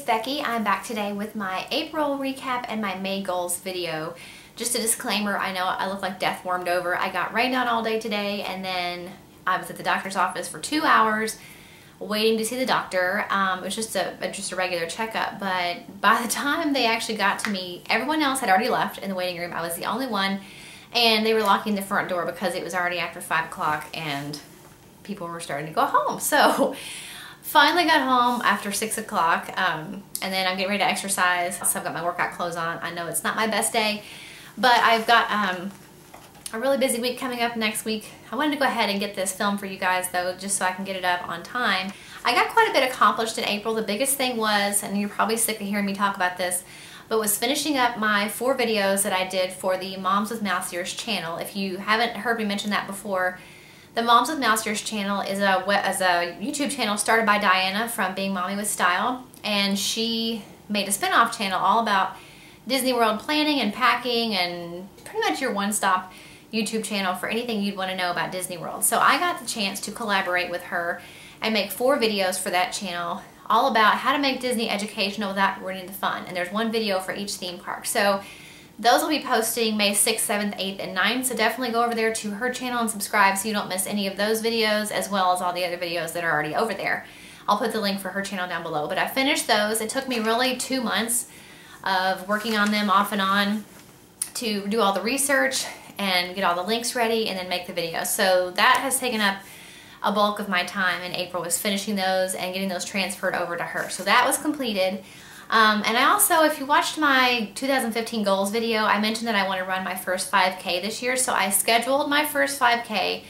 Becky. I'm back today with my April recap and my May goals video. Just a disclaimer, I know I look like death warmed over. I got rained on all day today, and then I was at the doctor's office for 2 hours waiting to see the doctor. It was just a regular checkup, but by the time they actually got to me, everyone else had already left in the waiting room. I was the only one, and they were locking the front door because it was already after 5 o'clock and people were starting to go home. So finally got home after 6 o'clock, and then I'm getting ready to exercise. So I've got my workout clothes on. I know it's not my best day, but I've got a really busy week coming up next week. I wanted to go ahead and get this film for you guys though, just so I can get it up on time. I got quite a bit accomplished in April. The biggest thing was, and you're probably sick of hearing me talk about this, but was finishing up my 4 videos that I did for the Moms with Mouse Ears channel. If you haven't heard me mention that before, the Moms with Mouse Ears channel is a YouTube channel started by Diana from Being Mommy with Style, and she made a spin-off channel all about Disney World planning and packing, and pretty much your one-stop YouTube channel for anything you'd want to know about Disney World. So I got the chance to collaborate with her and make 4 videos for that channel all about how to make Disney educational without ruining the fun. And there's 1 video for each theme park. So those will be posting May 6th, 7th, 8th, and 9th. So definitely go over there to her channel and subscribe so you don't miss any of those videos, as well as all the other videos that are already over there. I'll put the link for her channel down below. But I finished those. It took me really 2 months of working on them off and on to do all the research and get all the links ready and then make the video. So that has taken up a bulk of my time in April, was finishing those and getting those transferred over to her. So that was completed. And I also, if you watched my 2015 goals video, I mentioned that I want to run my first 5K this year. So I scheduled my first 5K.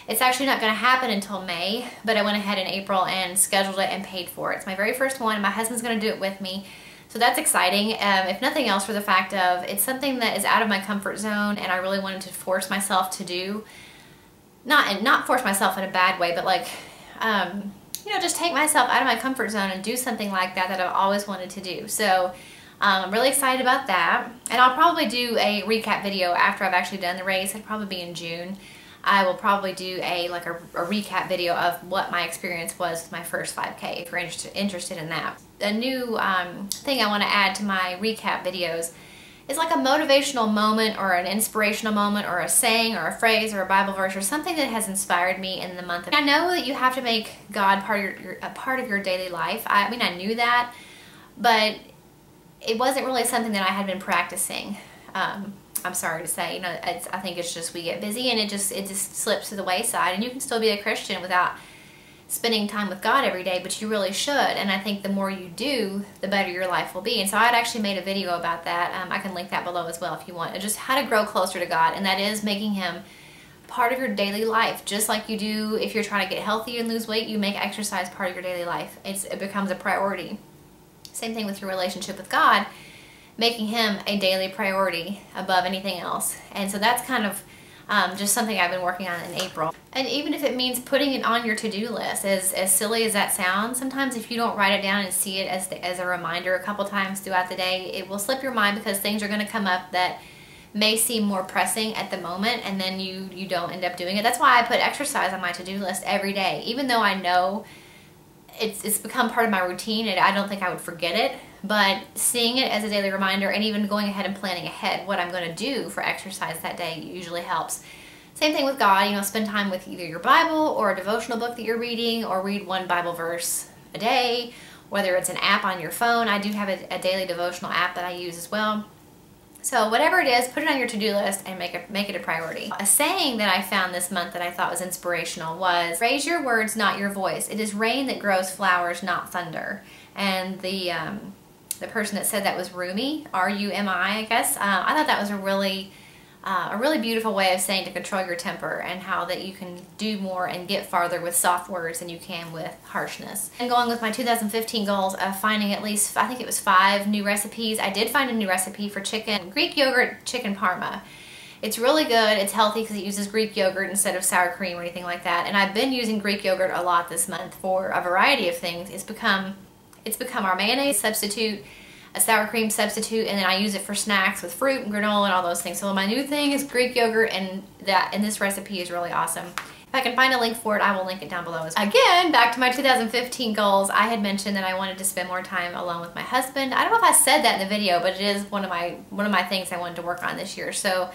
It's actually not going to happen until May, but I went ahead in April and scheduled it and paid for it. It's my very first one. My husband's going to do it with me. So that's exciting, if nothing else for the fact of it's something that is out of my comfort zone, and I really wanted to force myself to do. Not force myself in a bad way, but like, you know, just take myself out of my comfort zone and do something like that I've always wanted to do. So I'm really excited about that. And I'll probably do a recap video after I've actually done the race. It'll probably be in June. I will probably do a recap video of what my experience was with my first 5K if you're interested in that. A new thing I want to add to my recap videos is like a motivational moment or an inspirational moment or a saying or a phrase or a Bible verse or something that has inspired me in the month. I know that you have to make God a part of your daily life. I mean, I knew that, but it wasn't really something that I had been practicing. I'm sorry to say, you know, I think it's just we get busy and it just slips to the wayside. And you can still be a Christian without spending time with God every day, but you really should. And I think the more you do, the better your life will be. And so I'd actually made a video about that. I can link that below as well if you want. Just how to grow closer to God, and that is making Him part of your daily life. Just like you do if you're trying to get healthy and lose weight, you make exercise part of your daily life. It becomes a priority. Same thing with your relationship with God, making Him a daily priority above anything else. And so that's kind of just something I've been working on in April. And even if it means putting it on your to-do list, as silly as that sounds, sometimes if you don't write it down and see it as a reminder a couple times throughout the day, it will slip your mind because things are going to come up that may seem more pressing at the moment, and then you don't end up doing it. That's why I put exercise on my to-do list every day, even though I know it's become part of my routine and I don't think I would forget it. But seeing it as a daily reminder and even going ahead and planning ahead what I'm going to do for exercise that day usually helps. Same thing with God, you know, spend time with either your Bible or a devotional book that you're reading, or read 1 Bible verse a day, whether it's an app on your phone. I do have a daily devotional app that I use as well. So whatever it is, put it on your to-do list and make it a priority. A saying that I found this month that I thought was inspirational was, "Raise your words, not your voice. It is rain that grows flowers, not thunder." And the person that said that was Rumi, R-U-M-I, I guess. I thought that was a really beautiful way of saying to control your temper, and how that you can do more and get farther with soft words than you can with harshness. And going with my 2015 goals of finding at least, I think it was 5 new recipes. I did find a new recipe for Greek yogurt chicken parma. It's really good. It's healthy because it uses Greek yogurt instead of sour cream or anything like that. And I've been using Greek yogurt a lot this month for a variety of things. It's become our mayonnaise substitute, a sour cream substitute, and then I use it for snacks with fruit and granola and all those things. So my new thing is Greek yogurt, and this recipe is really awesome. If I can find a link for it, I will link it down below. Again, back to my 2015 goals, I had mentioned that I wanted to spend more time alone with my husband. I don't know if I said that in the video, but it is one of my things I wanted to work on this year. So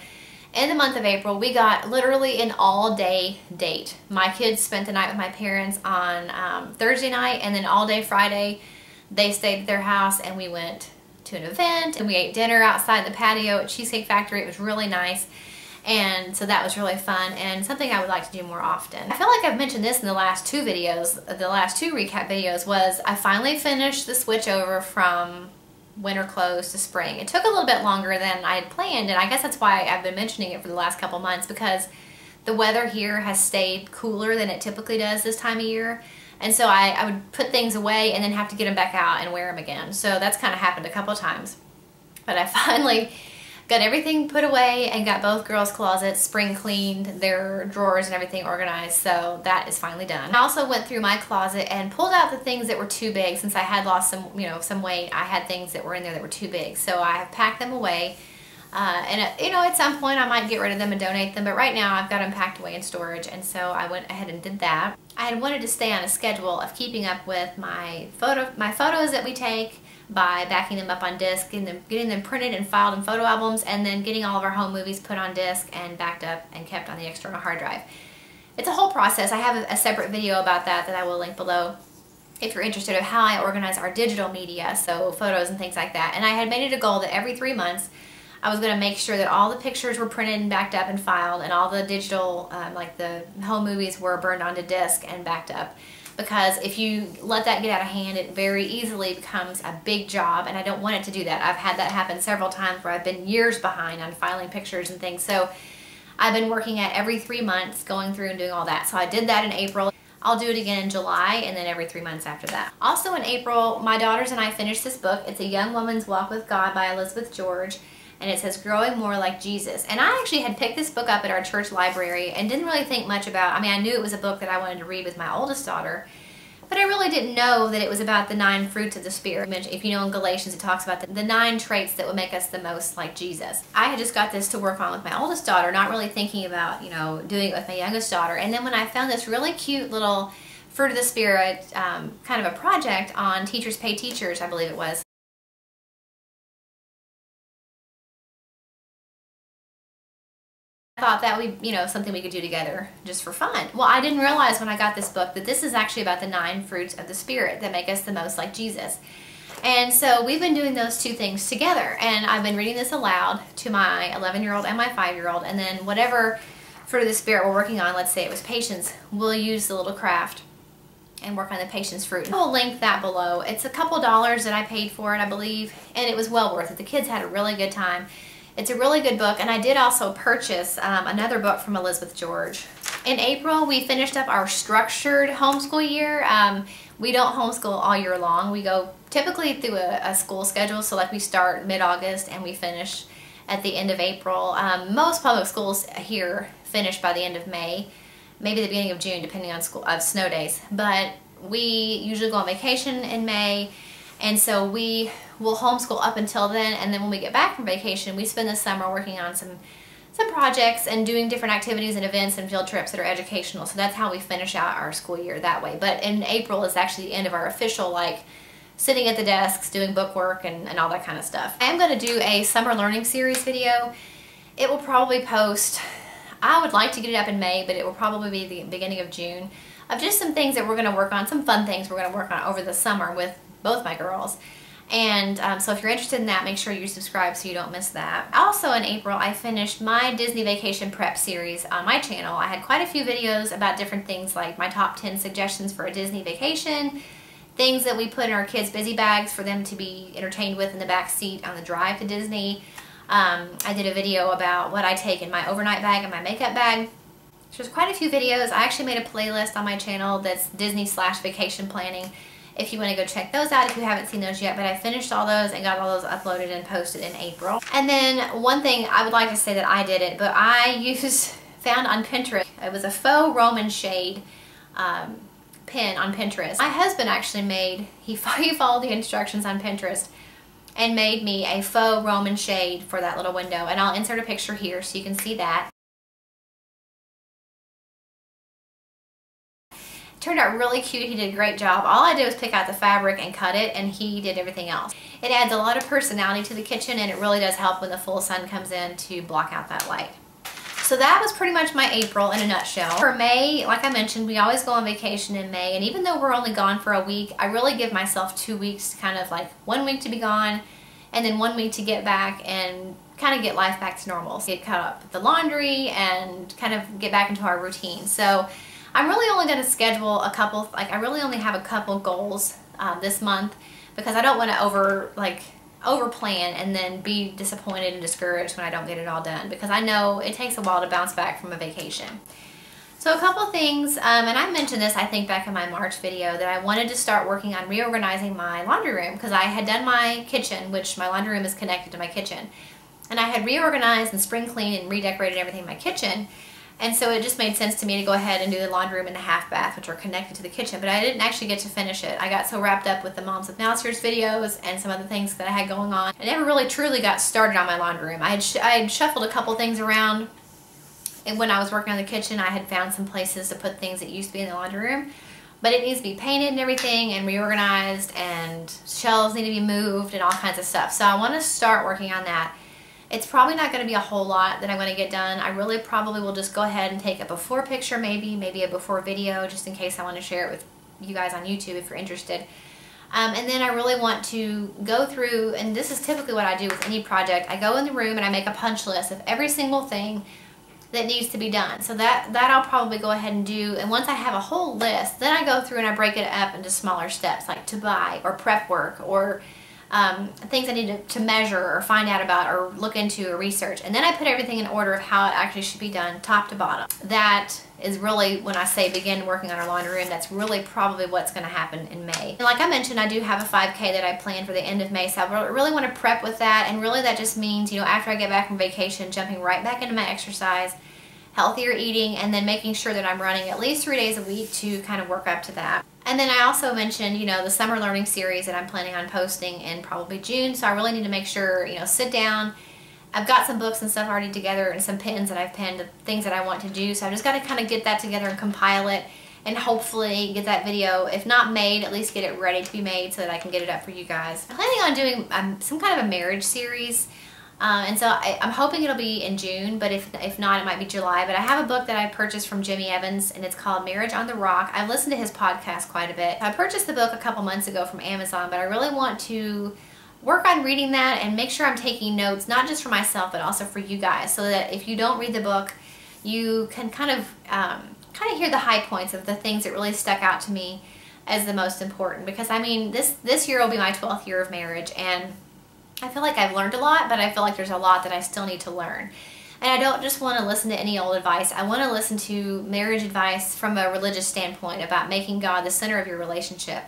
in the month of April, we got literally an all-day date. My kids spent the night with my parents on Thursday night, and then all day Friday, they stayed at their house, and we went to an event, and we ate dinner outside the patio at Cheesecake Factory. It was really nice. And so that was really fun and something I would like to do more often. I feel like I've mentioned this in the last two videos, the last two recap videos, was I finally finished the switch over from winter clothes to spring. It took a little bit longer than I had planned, and I guess that's why I've been mentioning it for the last couple months, because the weather here has stayed cooler than it typically does this time of year. And so I would put things away and then have to get them back out and wear them again. So that's kind of happened a couple of times. But I finally got everything put away and got both girls' closets spring cleaned, their drawers and everything organized, so that is finally done. I also went through my closet and pulled out the things that were too big. Since I had lost some weight, I had things that were in there that were too big, so I have packed them away. And at some point I might get rid of them and donate them, but right now I've got them packed away in storage, and so I went ahead and did that. I had wanted to stay on a schedule of keeping up with my photos that we take, by backing them up on disc and then getting them printed and filed in photo albums, and then getting all of our home movies put on disc and backed up and kept on the external hard drive. It's a whole process. I have a separate video about that I will link below if you're interested of how I organize our digital media, so photos and things like that. And I had made it a goal that every 3 months I was going to make sure that all the pictures were printed and backed up and filed, and all the digital, like the home movies, were burned onto disc and backed up. Because if you let that get out of hand, it very easily becomes a big job, and I don't want it to do that. I've had that happen several times where I've been years behind on filing pictures and things. So I've been working at every 3 months, going through and doing all that. So I did that in April. I'll do it again in July, and then every 3 months after that. Also in April, my daughters and I finished this book. It's A Young Woman's Walk with God by Elizabeth George, and it says Growing More Like Jesus. And I actually had picked this book up at our church library and didn't really think much about, I mean, I knew it was a book that I wanted to read with my oldest daughter, but I really didn't know that it was about the 9 fruits of the Spirit. If you know, in Galatians it talks about the 9 traits that would make us the most like Jesus. I had just got this to work on with my oldest daughter, not really thinking about, doing it with my youngest daughter. And then when I found this really cute little fruit of the Spirit kind of a project on Teachers Pay Teachers, I believe it was, I thought that would be, something we could do together just for fun. Well, I didn't realize when I got this book that this is actually about the 9 fruits of the Spirit that make us the most like Jesus. And so we've been doing those 2 things together, and I've been reading this aloud to my 11-year-old and my 5-year-old, and then whatever fruit of the Spirit we're working on, let's say it was patience, we'll use the little craft and work on the patience fruit. I'll link that below. It's a couple dollars that I paid for it, I believe, and it was well worth it. The kids had a really good time. It's a really good book, and I did also purchase another book from Elizabeth George. In April, we finished up our structured homeschool year. We don't homeschool all year long. We go typically through a school schedule, so like we start mid-August and we finish at the end of April. Most public schools here finish by the end of May, maybe the beginning of June, depending on snow days. But we usually go on vacation in May, and so we will homeschool up until then, and then when we get back from vacation, we spend the summer working on some projects and doing different activities and events and field trips that are educational. So that's how we finish out our school year that way. But in April is actually the end of our official, like, sitting at the desks, doing book work and all that kind of stuff. I am going to do a summer learning series video. It will probably post, I would like to get it up in May, but it will probably be the beginning of June, of just some things that we're going to work on, some fun things we're going to work on over the summer with both my girls. And so if you're interested in that, make sure you subscribe so you don't miss that. Also in April, I finished my Disney Vacation Prep series on my channel. I had quite a few videos about different things, like my top 10 suggestions for a Disney vacation, things that we put in our kids' busy bags for them to be entertained with in the back seat on the drive to Disney. I did a video about what I take in my overnight bag and my makeup bag. There's quite a few videos. I actually made a playlist on my channel that's Disney/vacation planning, if you want to go check those out if you haven't seen those yet. But I finished all those and got all those uploaded and posted in April. And then one thing I would like to say that I did it, but I found on Pinterest, it was a faux Roman shade pin on Pinterest. My husband actually he followed the instructions on Pinterest and made me a faux Roman shade for that little window. And I'll insert a picture here so you can see that. It turned out really cute. He did a great job. All I did was pick out the fabric and cut it, and he did everything else. It adds a lot of personality to the kitchen, and it really does help when the full sun comes in to block out that light. So that was pretty much my April in a nutshell. For May, like I mentioned, we always go on vacation in May, and even though we're only gone for a week, I really give myself 2 weeks to kind of like 1 week to be gone, and then 1 week to get back and kind of get life back to normal. So get caught up with the laundry and kind of get back into our routine. So I'm really only going to schedule a couple, like I really only have a couple goals this month, because I don't want to over plan and then be disappointed and discouraged when I don't get it all done, because I know it takes a while to bounce back from a vacation. So a couple things, and I mentioned this I think back in my March video, that I wanted to start working on reorganizing my laundry room, because I had done my kitchen, which my laundry room is connected to my kitchen, and I had reorganized and spring cleaned and redecorated everything in my kitchen. And so it just made sense to me to go ahead and do the laundry room and the half bath, which are connected to the kitchen, but I didn't actually get to finish it. I got so wrapped up with the Moms with Mousers videos and some other things that I had going on. I never really truly got started on my laundry room. I had shuffled a couple things around, and when I was working on the kitchen, I had found some places to put things that used to be in the laundry room, but it needs to be painted and everything and reorganized, and shelves need to be moved and all kinds of stuff. So I want to start working on that. It's probably not going to be a whole lot that I'm going to get done. I really probably will just go ahead and take a before picture, maybe a before video, just in case I want to share it with you guys on YouTube if you're interested. And then I really want to go through, and this is typically what I do with any project, I go in the room and I make a punch list of every single thing that needs to be done. So that I'll probably go ahead and do, and once I have a whole list, then I go through and I break it up into smaller steps, like to buy or prep work or things I need to measure or find out about or look into or research. And then I put everything in order of how it actually should be done, top to bottom. That is really, when I say begin working on our laundry room, that's really probably what's going to happen in May. And like I mentioned, I do have a 5K that I planned for the end of May, so I really want to prep with that. And really that just means, you know, after I get back from vacation, jumping right back into my exercise, healthier eating, and then making sure that I'm running at least 3 days a week to kind of work up to that. And then I also mentioned, you know, the summer learning series that I'm planning on posting in probably June, so I really need to make sure, you know, sit down. I've got some books and stuff already together and some pins that I've pinned, things that I want to do, so I've just got to kind of get that together and compile it, and hopefully get that video, if not made, at least get it ready to be made so that I can get it up for you guys. I'm planning on doing some kind of a marriage series. And so I'm hoping it'll be in June, but if not, it might be July. But I have a book that I purchased from Jimmy Evans, and it's called Marriage on the Rock. I've listened to his podcast quite a bit. I purchased the book a couple months ago from Amazon, but I really want to work on reading that and make sure I'm taking notes, not just for myself, but also for you guys, so that if you don't read the book, you can kind of hear the high points of the things that really stuck out to me as the most important. Because I mean, this year will be my 12th year of marriage, and I feel like I've learned a lot, but I feel like there's a lot that I still need to learn. And I don't just want to listen to any old advice. I want to listen to marriage advice from a religious standpoint about making God the center of your relationship.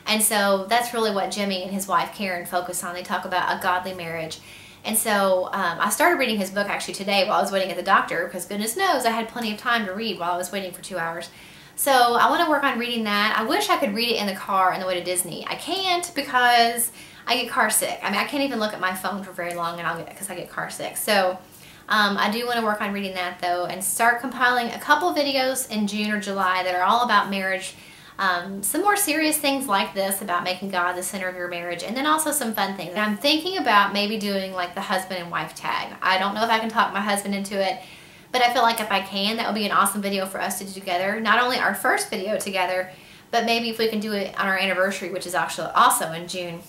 And so that's really what Jimmy and his wife Karen focus on. They talk about a godly marriage. And so I started reading his book actually today while I was waiting at the doctor, because goodness knows I had plenty of time to read while I was waiting for 2 hours. So I want to work on reading that. I wish I could read it in the car on the way to Disney. I can't, because I get car sick. I mean, I can't even look at my phone for very long, and because I get car sick. So I do want to work on reading that though, and start compiling a couple videos in June or July that are all about marriage. Some more serious things like this about making God the center of your marriage, and then also some fun things. And I'm thinking about maybe doing like the husband and wife tag. I don't know if I can talk my husband into it, but I feel like if I can, that would be an awesome video for us to do together. Not only our first video together, but maybe if we can do it on our anniversary, which is actually also in June.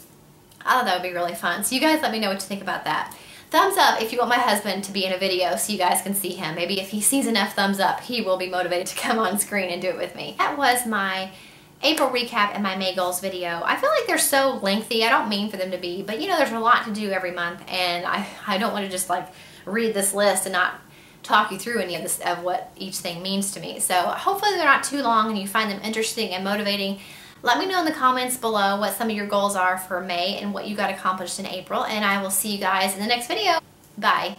I thought that would be really fun. So you guys let me know what you think about that. Thumbs up if you want my husband to be in a video so you guys can see him. Maybe if he sees enough thumbs up, he will be motivated to come on screen and do it with me. That was my April recap and my May goals video. I feel like they're so lengthy. I don't mean for them to be, but you know, there's a lot to do every month, and I don't want to just like read this list and not talk you through any of this, of what each thing means to me. So hopefully they're not too long and you find them interesting and motivating. Let me know in the comments below what some of your goals are for May and what you got accomplished in April, and I will see you guys in the next video. Bye.